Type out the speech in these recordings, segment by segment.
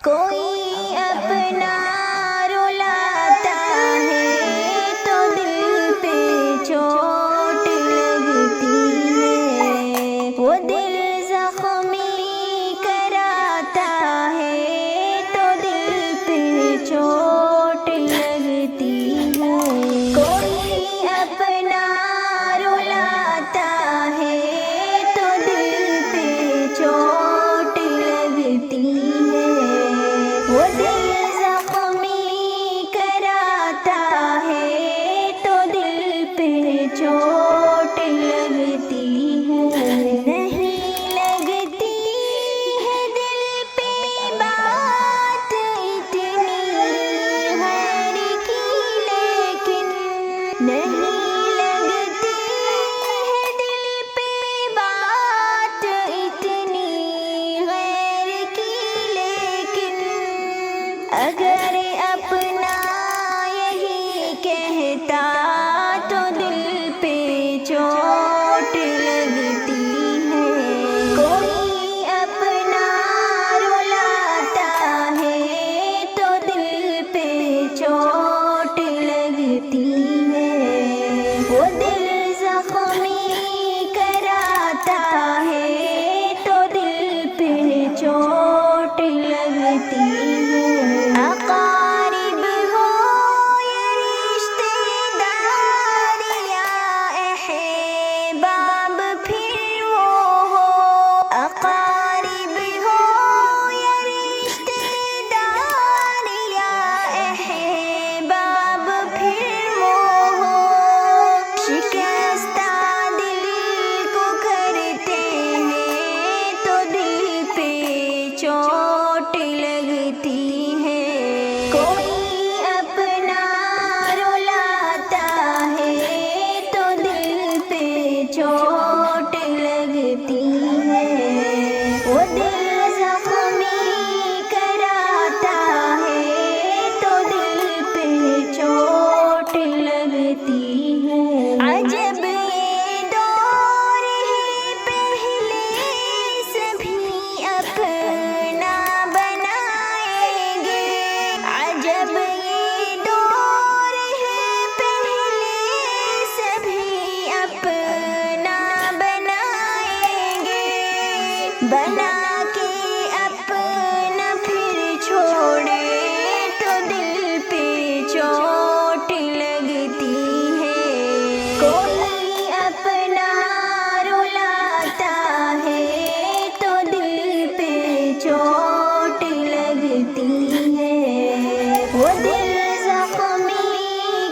کوئی اپنا رلاتا ہے تو دل پہ چوٹ لگتی ہے، وہ دل زخمی کراتا ہے تو دل پہ چوٹ لگتی ہے۔ کوئی اپنا رلاتا ہے تو دل پہ چوٹ لگتی ہے، وہ دل زخمی کراتا ہے تو دل پہ چوٹ لگتی ہے۔ نہیں لگتی ہے دل پہ بات اتنی غیر کی، لیکن نہیں لگتی ہے دل پہ بات اتنی غیر کی، لیکن اگر اپنا یہی کہتا تو دل پہ چوٹ لگتی ہے۔ کوئی اپنا رلاتا ہے تو دل پہ چوٹ لگتی ہے، وہ دل زخمی کراتا ہے تو دل پہ چوٹ لگتی ہے۔ اقارب ہو یا رشتے دار یا احباب پھر وہ ہو، اقارب ہو یا رشتے دار یا احباب پھر وہ ہو، شکستہ دل کو کرتے ہیں تو دل پہ چوٹ لگتی ہے۔ کوئی اپنا رلاتا ہے تو دل پہ چوٹ لگتی ہے، وہ دل زخمی کراتا ہے تو دل پہ چوٹ لگتی ہے۔ عجب یہ دور ہے پہلے سبھی اپنا بنائیں گے، عجب یہ دور ہے پہلے سبھی اپنا بنائیں گے، بنا کے اپنا پھر چھوڑے تو دل پہ چوٹ لگتی ہے۔ کوئی اپنا رلاتا ہے تو دل پہ چوٹ لگتی ہے، وہ دل زخمی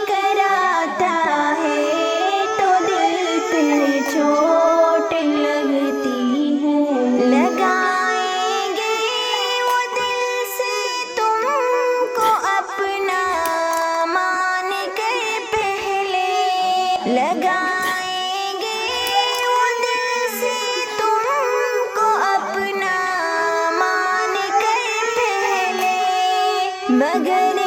کراتا ہے تو دل پہ چوٹ لگتی ہے۔ لگائیں گے وہ دل سے تم کو اپنا مان کر پہلے، لگائیں گے وہ دل سے تم کو اپنا مان کر پہلے، مگر